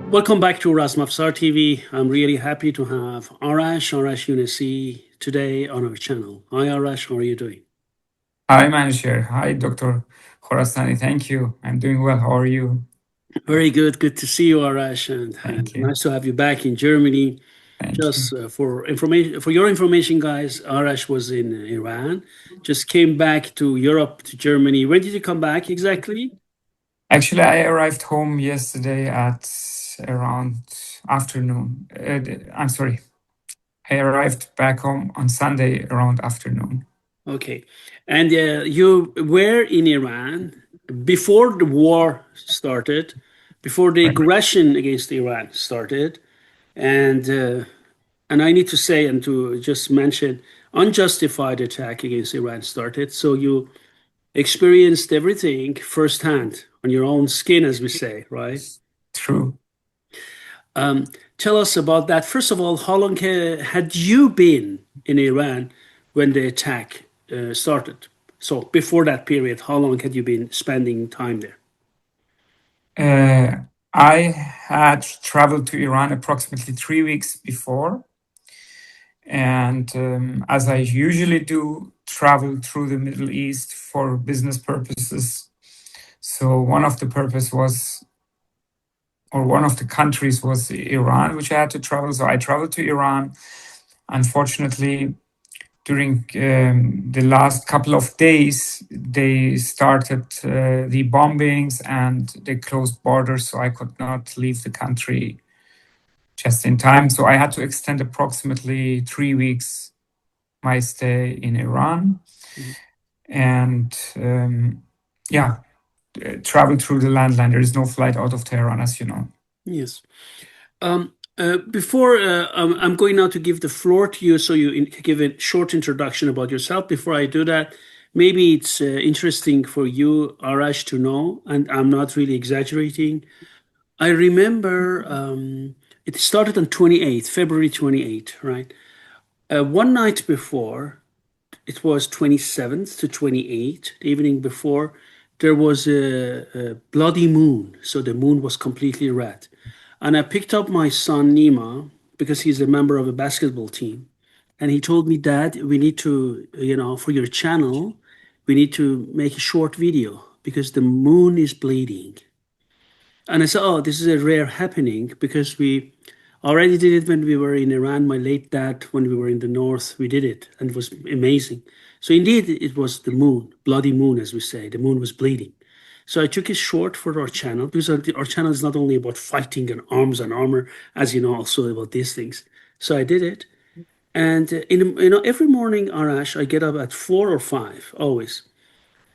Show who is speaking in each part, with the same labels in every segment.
Speaker 1: Welcome back to Rasmafsar TV. I'm really happy to have Arash Younessi today on our channel. Hi Arash, how are you doing?
Speaker 2: Hi, Manager. Hi, Dr. Khorasani. Thank you. I'm doing well. How are you?
Speaker 1: Very good. Good to see you, Arash, and
Speaker 2: Thank you.
Speaker 1: nice to have you back in Germany.
Speaker 2: Thank you.
Speaker 1: Just for information, for your information, guys, Arash was in Iran, just came back to Europe, to Germany. When did you come back exactly?
Speaker 2: Actually, I arrived home yesterday at around afternoon. I'm sorry. I arrived back home on Sunday around afternoon.
Speaker 1: Okay. And you were in Iran before the war started, before the
Speaker 2: Right.
Speaker 1: aggression against Iran started. And I need to say and to just mention, unjustified attack against Iran started. So you experienced everything firsthand on your own skin, as we say, right?
Speaker 2: True.
Speaker 1: Um, Tell us about that. First of all, how long had you been in Iran when the attack started? So before that period, how long had you been spending time there?
Speaker 2: I had traveled to Iran approximately 3 weeks before. And as I usually do, travel through the Middle East for business purposes. So one of the purpose was, or one of the countries was Iran, which I had to travel. So I traveled to Iran. Unfortunately, during the last couple of days, they started the bombings and they closed borders, so I could not leave the country just in time. So I had to extend approximately 3 weeks my stay in Iran,
Speaker 1: Mhm.
Speaker 2: and travel through the landline. There is no flight out of Tehran, as you know.
Speaker 1: Yes. Before I'm going now to give the floor to you, so you give a short introduction about yourself. Before I do that, maybe it's interesting for you, Arash, to know, and I'm not really exaggerating. I remember it started on 28th, February 28th, right? One night before, it was 27th to 28th, the evening before, there was a bloody moon. So the moon was completely red. And I picked up my son Nima because he's a member of a basketball team. And he told me, Dad, we need to, for your channel, we need to make a short video because the moon is bleeding. And I said, oh, this is a rare happening because we already did it when we were in Iran. My late dad, when we were in the north, we did it and it was amazing. So indeed, it was the moon, bloody moon, as we say. The moon was bleeding. So I took it short for our channel because our channel is not only about fighting and arms and armor, as you know, also about these things. So I did it. And every morning, Arash, I get up at 4 or 5, always.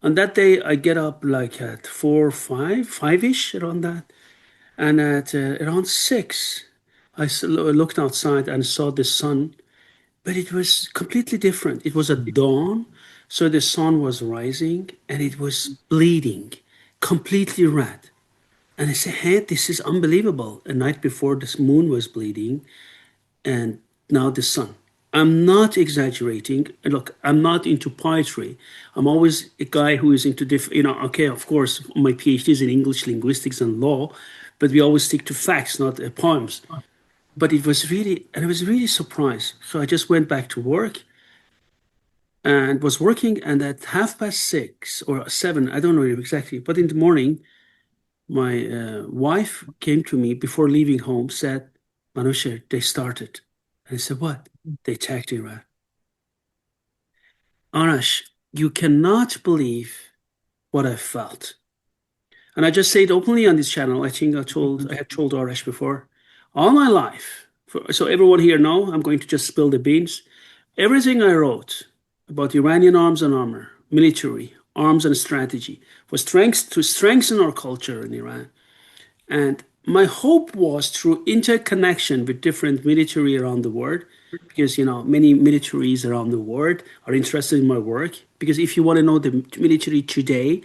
Speaker 1: On that day, I get up like at 4, 5, 5-ish, around that. And at around 6, I looked outside and saw the sun, but it was completely different. It was at dawn, so the sun was rising and it was bleeding, completely red. And I said, hey, this is unbelievable. A night before, this moon was bleeding, and now the sun. I'm not exaggerating. Look, I'm not into poetry. I'm always a guy who is into okay, of course, my PhD is in English linguistics and law, but we always stick to facts, not poems. But it was really, and I was really surprised. So I just went back to work and was working. And at 6:30 or 7, I don't know exactly, but in the morning, my wife came to me before leaving home, said, Manusher, they started. And I said, what? They attacked Iran. Arash, you cannot believe what I felt. And I just say it openly on this channel. I think I had told Arash before. All my life, so everyone here know, I'm going to just spill the beans. Everything I wrote about Iranian arms and armor, military, arms and strategy, was to strengthen our culture in Iran. And my hope was through interconnection with different military around the world, because many militaries around the world are interested in my work. Because if you want to know the military today,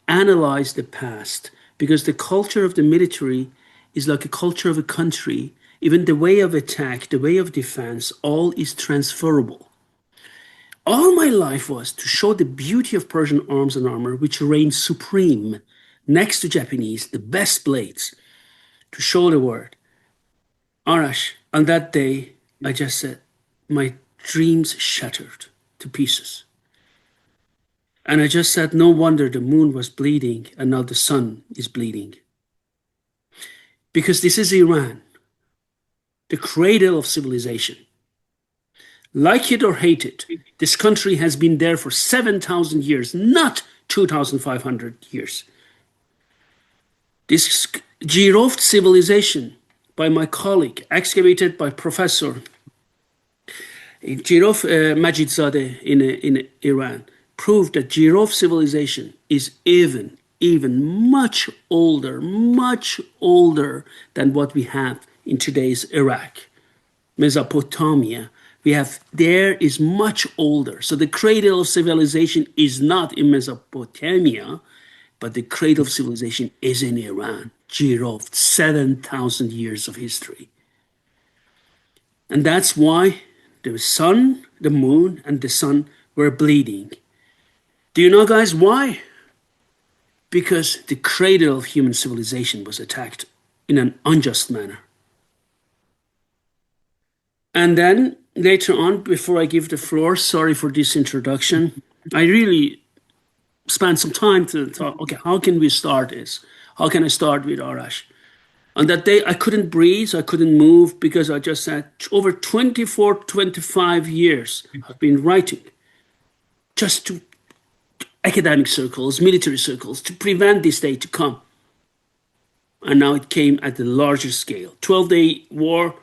Speaker 1: analyze the past, because the culture of the military is like a culture of a country. Even the way of attack, the way of defense, all is transferable. All my life was to show the beauty of Persian arms and armor, which reigned supreme next to Japanese, the best blades. to show the world. Arash, on that day, I just said, my dreams shattered to pieces. And I just said, no wonder the moon was bleeding and now the sun is bleeding. Because this is Iran, the cradle of civilization. Like it or hate it, this country has been there for 7,000 years, not 2,500 years. This Girovt civilization, by my colleague, excavated by Professor Girov Majid-Zadeh in Iran, proved that Girovt civilization is even much older than what we have in today's Iraq, Mesopotamia. There is much older. So the cradle of civilization is not in Mesopotamia, but the cradle of civilization is in Iran. Girovt, 7,000 years of history. And that's why the sun, the moon, and the sun were bleeding. Do you know, guys, why? Because the cradle of human civilization was attacked in an unjust manner. And then later on, before I give the floor, sorry for this introduction, I really spent some time to thought, okay, how can we start this? How can I start with Arash? On that day, I couldn't breathe, I couldn't move, because I just said, over 24, 25 years, I've been writing just to academic circles, military circles, to prevent this day to come. And now it came at the larger scale. 12-day war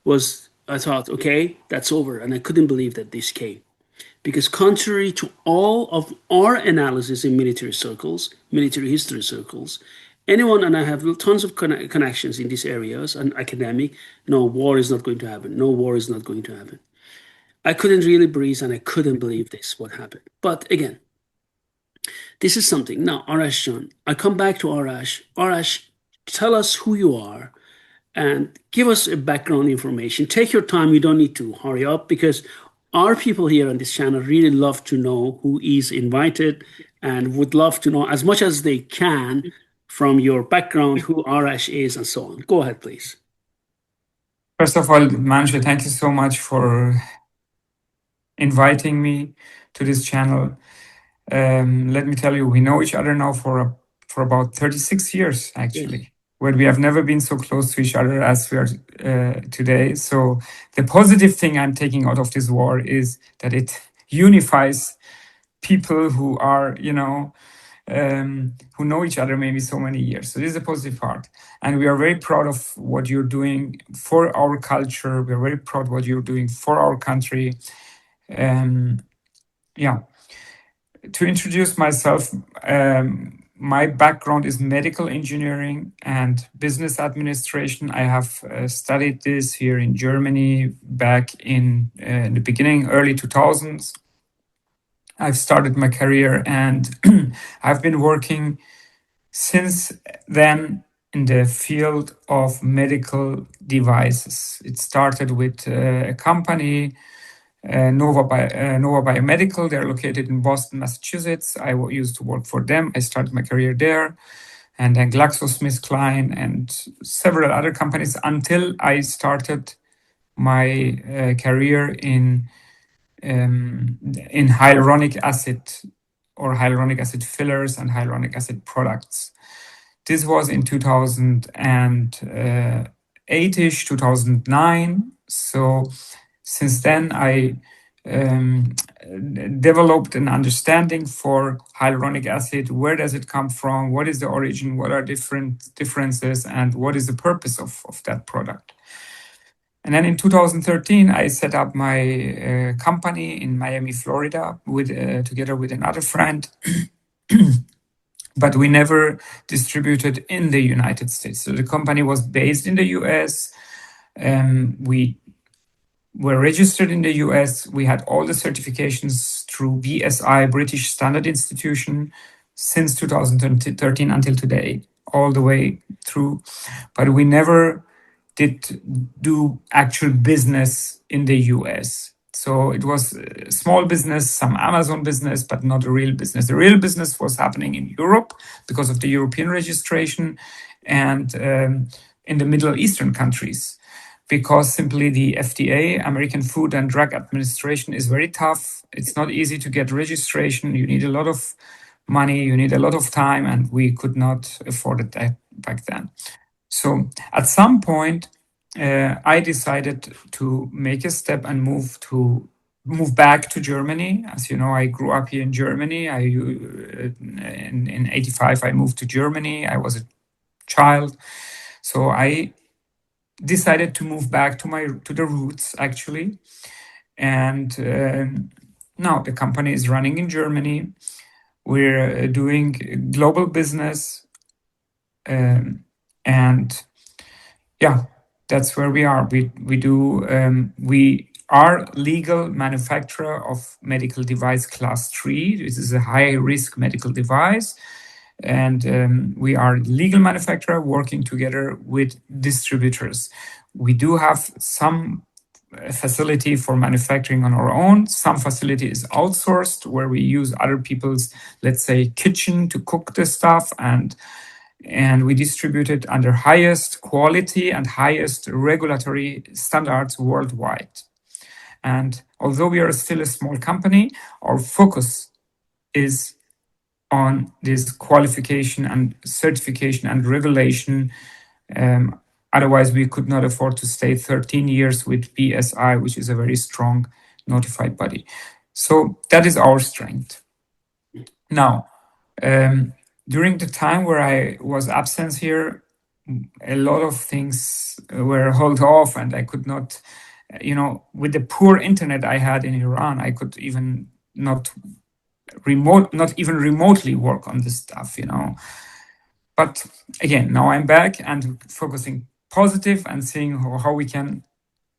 Speaker 1: was, I thought, okay, that's over. And I couldn't believe that this came. Because contrary to all of our analysis in military circles, military history circles, anyone, and I have tons of connections in these areas, and academic, no, war is not going to happen. No, war is not going to happen. I couldn't really breathe, and I couldn't believe this, what happened. But again, this is something. Now, Arash John, I come back to Arash. Arash, tell us who you are and give us a background information. Take your time. You don't need to hurry up, because our people here on this channel really love to know who is invited and would love to know as much as they can from your background, who Arash is, and so on. Go ahead, please.
Speaker 2: First of all, Manju, thank you so much for inviting me to this channel. Let me tell you, we know each other now for about 36 years, actually. Yes. Where we have never been so close to each other as we are today. So the positive thing I'm taking out of this war is that it unifies people who are, who know each other maybe so many years. So this is a positive part. And we are very proud of what you're doing for our culture. We're very proud of what you're doing for our country. Yeah. To introduce myself, my background is medical engineering and business administration. I have studied this here in Germany back in the beginning, early 2000s. I've started my career and I've been working since then in the field of medical devices. It started with a company, Nova Biomedical. They're located in Boston, Massachusetts. I used to work for them. I started my career there. And then GlaxoSmithKline and several other companies until I started my career in hyaluronic acid or hyaluronic acid fillers and hyaluronic acid products. This was in 2008-ish, 2009. So since then, I developed an understanding for hyaluronic acid. Where does it come from? What is the origin? What are different differences? And what is the purpose of that product? And then in 2013, I set up my company in Miami, Florida, together with another friend. But we never distributed in the United States. So the company was based in the US. We were registered in the US. We had all the certifications through BSI, British Standard Institution, since 2013 until today, all the way through. But we never did do actual business in the US. So it was a small business, some Amazon business, but not a real business. The real business was happening in Europe because of the European registration. And in the Middle Eastern countries, because simply the FDA, American Food and Drug Administration, is very tough. It's not easy to get registration. You need a lot of money, you need a lot of time, and we could not afford it back then. So at some point, I decided to make a step and move back to Germany. As you know, I grew up here in Germany. In '85 I moved to Germany. I was a child, so I decided to move back to the roots actually. And now the company is running in Germany. We're doing global business, and yeah, that's where we are. We are legal manufacturer of medical device class 3. This is a high risk medical device. And we are legal manufacturer working together with distributors. We do have some facility for manufacturing on our own. Some facility is outsourced, where we use other people's, let's say, kitchen to cook the stuff, and we distribute it under highest quality and highest regulatory standards worldwide. And although we are still a small company, our focus is on this qualification and certification and regulation. Otherwise, we could not afford to stay 13 years with BSI, which is a very strong notified body. So that is our strength. Now, during the time where I was absent here, a lot of things were held off, and I could not, with the poor internet I had in Iran, I could even not even remotely work on this stuff, But again, now I'm back and focusing positive and seeing how we can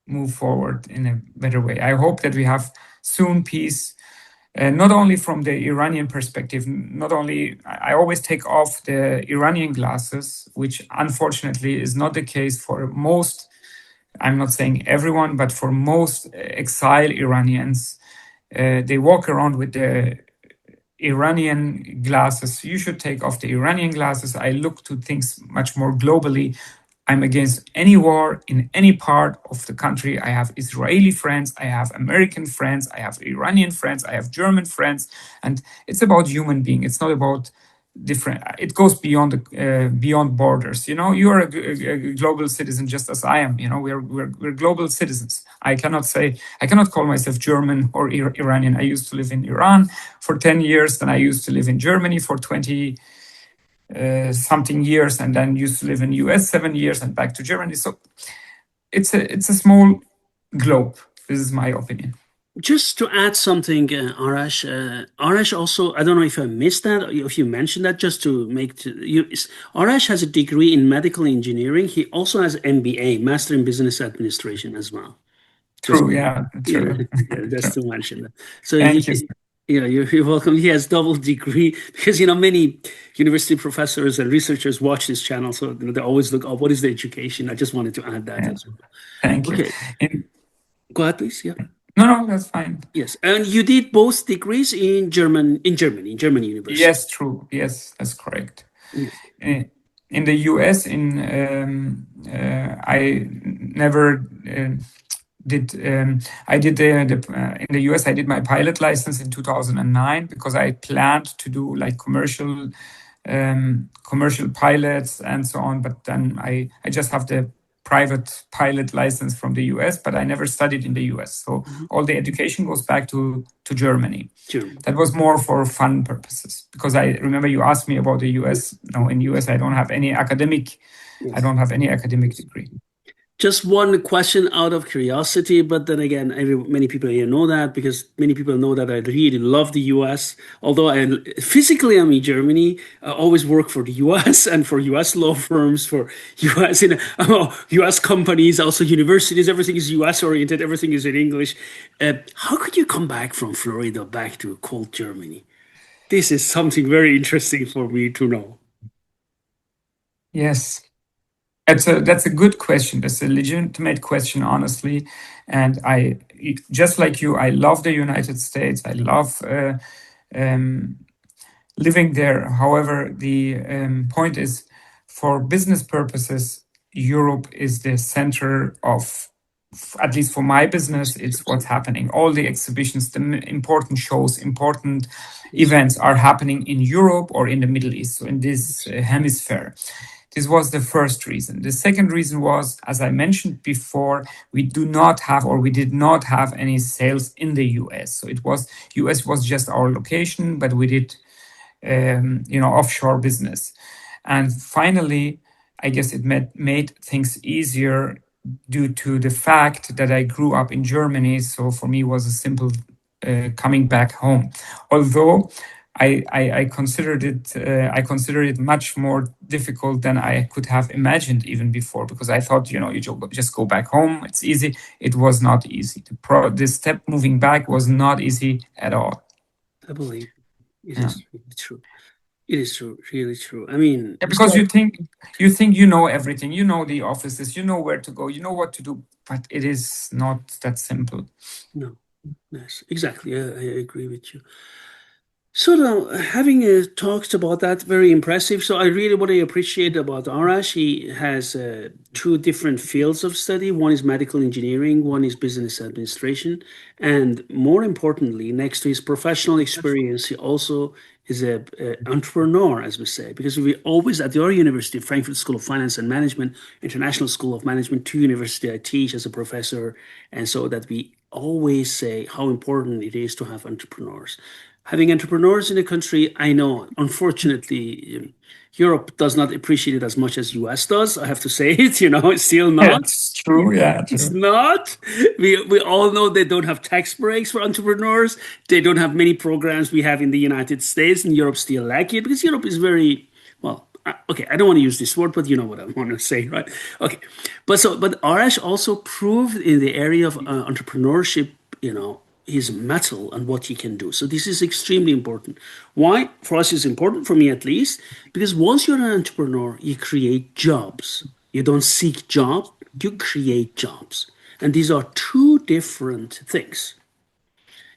Speaker 2: move forward in a better way. I hope that we have soon peace, not only from the Iranian perspective. I always take off the Iranian glasses, which unfortunately is not the case for most. I'm not saying everyone, but for most exile Iranians, they walk around with the Iranian glasses. You should take off the Iranian glasses. I look to things much more globally. I'm against any war in any part of the country. I have Israeli friends, I have American friends, I have Iranian friends, I have German friends, and it's about human being. It's not about different. It goes beyond borders. You are a global citizen just as I am. We're global citizens. I cannot call myself German or Iranian. I used to live in Iran for 10 years, then I used to live in Germany for 20 something years, and then used to live in US 7 years and back to Germany. So it's a small globe. This is my opinion.
Speaker 1: Just to add something, Arash. Arash also, I don't know if I missed that, or if you mentioned that, just to make you. Arash has a degree in medical engineering. He also has MBA, Master in Business Administration, as well.
Speaker 2: True, yeah, true.
Speaker 1: Yeah, just to mention that. So
Speaker 2: Thank you.
Speaker 1: You're welcome. He has double degree because many university professors and researchers watch this channel, so they always look, oh, what is the education? I just wanted to add that as well.
Speaker 2: Thank you.
Speaker 1: Okay. Go ahead, please. Yeah.
Speaker 2: No, that's fine.
Speaker 1: Yes, and you did both degrees in German university.
Speaker 2: Yes, true. Yes, that's correct.
Speaker 1: Yes.
Speaker 2: In the US, I never did. I did in the US. I did my pilot license in 2009 because I planned to do like commercial pilots and so on. But then I just have the private pilot license from the US, but I never studied in the US. So all the education goes back to Germany. That was more for fun purposes, because I remember you asked me about the US. No, in US I don't have any academic. Yes. I don't have any academic degree.
Speaker 1: Just one question out of curiosity, but then again, many people here know that, because many people know that I really love the US. Although physically I'm in Germany, I always work for the US and for US law firms, for US companies, also universities. Everything is US oriented, everything is in English. How could you come back from Florida back to cold Germany? This is something very interesting for me to know.
Speaker 2: Yes. That's a good question. That's a legitimate question, honestly. And I, just like you, I love the United States. I love living there. However, the point is, for business purposes, Europe is the center of, at least for my business, it's what's happening. All the exhibitions, the important shows, important events are happening in Europe or in the Middle East, so in this hemisphere. This was the first reason. The second reason was, as I mentioned before, we did not have any sales in the US. So US was just our location, but we did, offshore business. And finally, I guess it made things easier due to the fact that I grew up in Germany. So for me, it was a simple coming back home. Although I considered it much more difficult than I could have imagined even before, because I thought, you just go back home, it's easy. It was not easy. The step moving back was not easy at all.
Speaker 1: I believe it
Speaker 2: Yeah.
Speaker 1: is really true. It is true, really true. I mean,
Speaker 2: Yeah, because you think you know everything, you know the offices, you know where to go, you know what to do, but it is not that simple.
Speaker 1: no, yes, exactly. I agree with you. So now, having talked about that, very impressive. So what I appreciate about Arash, he has two different fields of study. One is medical engineering, one is business administration, and more importantly, next to his professional experience, he also is a entrepreneur, as we say, because we always at your university, Frankfurt School of Finance and Management, International School of Management, two university I teach as a professor, and so that we always say how important it is to have entrepreneurs. Having entrepreneurs in a country, I know, unfortunately, Europe does not appreciate it as much as US does. I have to say it, it's still not.
Speaker 2: It's true, yeah,
Speaker 1: It's
Speaker 2: true.
Speaker 1: not. We all know they don't have tax breaks for entrepreneurs. They don't have many programs we have in the United States, and Europe still lack it because Europe is very, well, okay, I don't want to use this word, but you know what I want to say, right? Okay. But Arash also proved in the area of entrepreneurship, his mettle and what he can do. So this is extremely important. Why? For us, it's important, for me at least, because once you're an entrepreneur, you create jobs. You don't seek jobs, you create jobs. And these are two different things.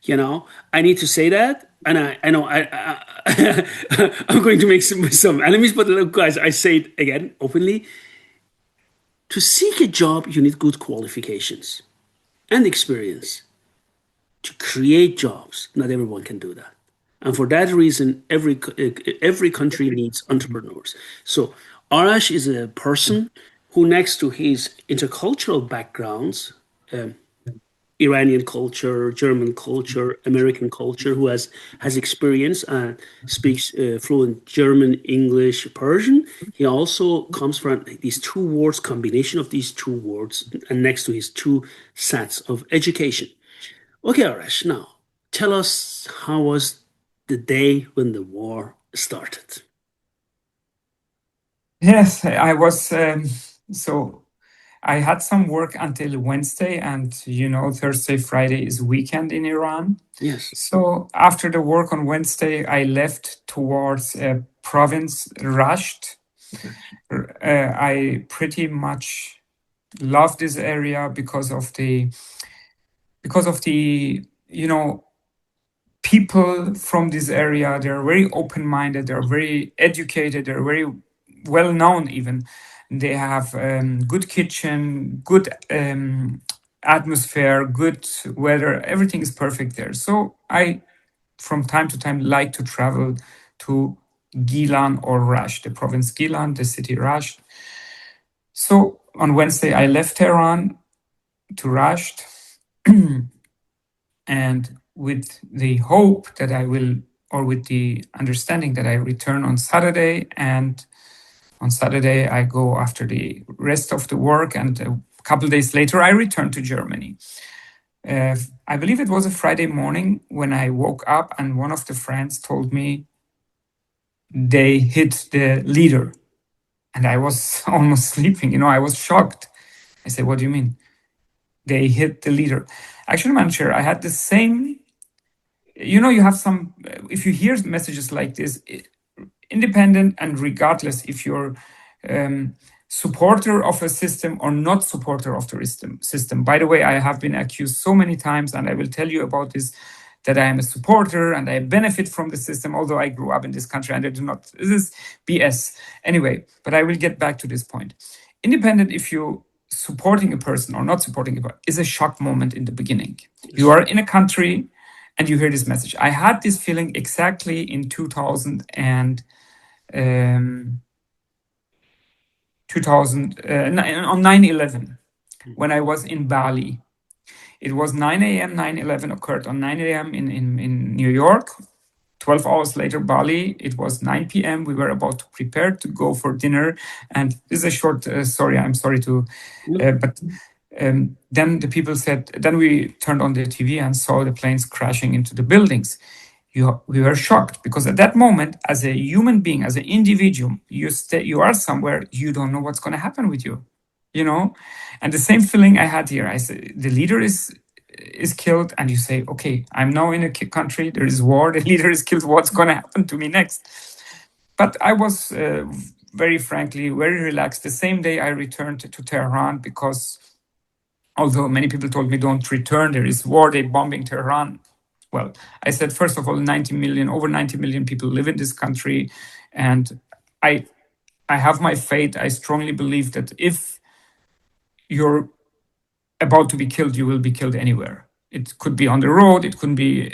Speaker 1: I need to say that. And I know I'm going to make some enemies, but look, guys, I say it again openly. To seek a job, you need good qualifications and experience. To create jobs, not everyone can do that. And for that reason, every country needs entrepreneurs. So Arash is a person who, next to his intercultural backgrounds, Iranian culture, German culture, American culture, who has experience and speaks fluent German, English, Persian. He also comes from these two words, combination of these two words, and next to his two sets of education. Okay, Arash, now tell us, how was the day when the war started?
Speaker 2: Yes, I was, so I had some work until Wednesday, and Thursday, Friday is weekend in Iran.
Speaker 1: Yes.
Speaker 2: So after the work on Wednesday, I left towards province Rasht. I pretty much love this area because of the people from this area. They're very open-minded, they're very educated, they're very well known even. They have good kitchen, good atmosphere, good weather, everything is perfect there. So I from time to time like to travel to Gilan or Rasht, the province Gilan, the city Rasht. So on Wednesday I left Tehran to Rasht and with the hope that I will, or with the understanding that I return on Saturday, and on Saturday I go after the rest of the work, and a couple of days later I return to Germany. I believe it was a Friday morning when I woke up and one of the friends told me they hit the leader, and I was almost sleeping, I was shocked. I said, what do you mean? They hit the leader. Actually, manager, I had the same, you have some, if you hear messages like this, independent and regardless if you're supporter of a system or not supporter of the system. By the way, I have been accused so many times, and I will tell you about this, that I am a supporter and I benefit from the system, although I grew up in this country and I do not. This is BS. Anyway, but I will get back to this point. independent if you supporting a person or not supporting a person, is a shock moment in the beginning. You are in a country and you hear this message. I had this feeling exactly in 2000 and 2000 on 9/11 when I was in Bali. It was 9 a.m. 9/11 occurred on 9 a.m. in New York. 12 hours later, Bali, it was 9 p.m. We were about to prepare to go for dinner. And this is a short story. I'm sorry to, but then the people said, then we turned on the TV and saw the planes crashing into the buildings. We were shocked because at that moment, as a human being, as an individual, you are somewhere, you don't know what's going to happen with you, you know? And the same feeling I had here. I said, the leader is killed, and you say, okay, I'm now in a country, there is war, the leader is killed, what's going to happen to me next? But I was very frankly, very relaxed. The same day I returned to Tehran because although many people told me don't return, there is war, they're bombing Tehran. Well, I said, first of all, over 90 million people live in this country. And I have my faith. I strongly believe that if you're about to be killed, you will be killed anywhere. It could be on the road. It could be,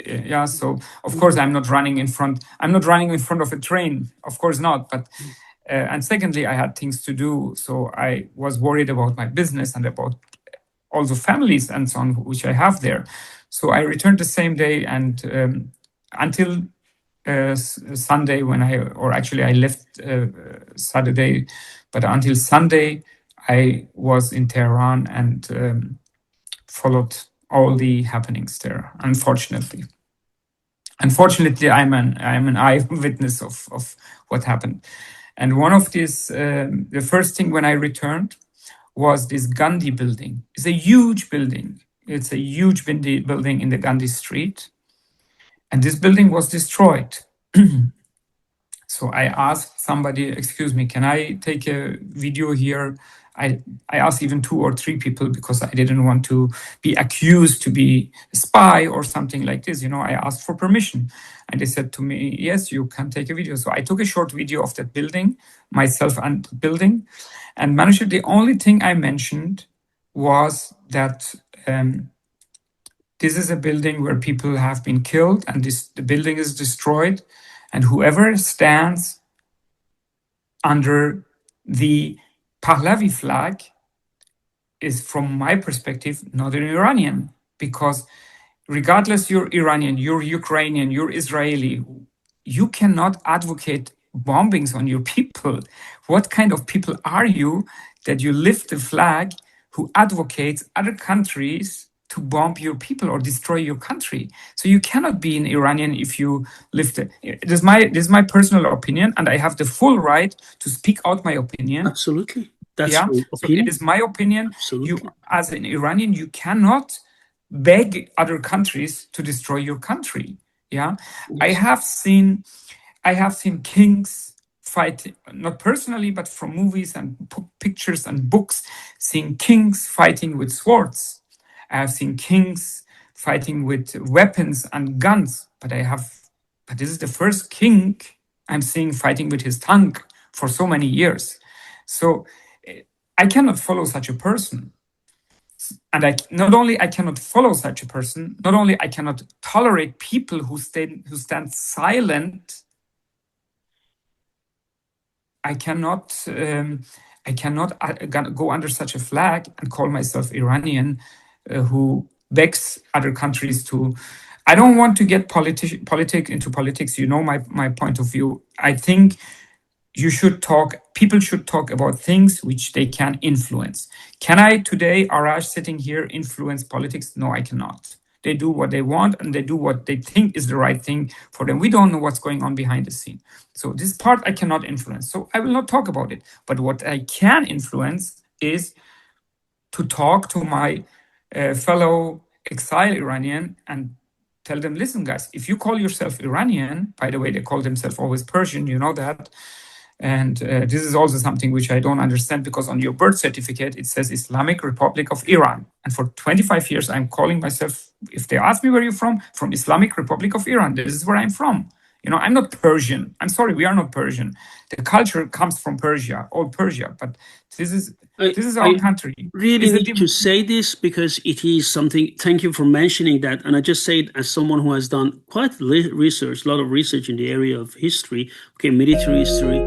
Speaker 2: So of course, I'm not running in front of a train. Of course not. But and secondly, I had things to do, so I was worried about my business and about all the families and so on which I have there. So I returned the same day, and until Sunday I left Saturday, but until Sunday I was in Tehran and followed all the happenings there. Unfortunately, I'm an eyewitness of what happened. And one of these, the first thing when I returned was this Gandhi building. It's a huge building. It's a huge building in the Gandhi street. And this building was destroyed. So I asked somebody, excuse me, can I take a video here? I asked even 2 or 3 people because I didn't want to be accused to be a spy or something like this. I asked for permission. And they said to me, yes, you can take a video. So I took a short video of that building, myself and the building. And managed, the only thing I mentioned was that this is a building where people have been killed, and the building is destroyed. And whoever stands under the Pahlavi flag is, from my perspective, not an Iranian. Because regardless, you're Iranian, you're Ukrainian, you're Israeli, you cannot advocate bombings on your people. What kind of people are you that you lift the flag who advocates other countries to bomb your people or destroy your country? So you cannot be an Iranian if you lift it. This is my personal opinion, and I have the full right to speak out my opinion.
Speaker 1: Absolutely. That's your opinion.
Speaker 2: So it is my opinion.
Speaker 1: Absolutely.
Speaker 2: You, as an Iranian, you cannot beg other countries to destroy your country. Yes. I have seen kings fight, not personally, but from movies and pictures and books, seeing kings fighting with swords. I have seen kings fighting with weapons and guns, but this is the first king I'm seeing fighting with his tongue for so many years. So I cannot follow such a person. And not only I cannot follow such a person, not only I cannot tolerate people who stand silent, I cannot go under such a flag and call myself Iranian, who begs other countries to. I don't want to get into politics. You know my point of view. I think people should talk about things which they can influence. Can I today, Arash, sitting here, influence politics? No, I cannot. They do what they want, and they do what they think is the right thing for them. We don't know what's going on behind the scene. So this part I cannot influence. So I will not talk about it. But what I can influence is to talk to my fellow exile Iranian and tell them, listen, guys, if you call yourself Iranian, by the way, they call themselves always Persian, you know that. And this is also something which I don't understand, because on your birth certificate, it says Islamic Republic of Iran. And for 25 years, I'm calling myself, if they ask me where you're from Islamic Republic of Iran. This is where I'm from. I'm not Persian. I'm sorry, we are not Persian. The culture comes from Persia, all Persia, but this is our
Speaker 1: I
Speaker 2: country.
Speaker 1: really need to say this because it is something. Thank you for mentioning that. And I just say it as someone who has done quite research, a lot of research in the area of history, okay, military history,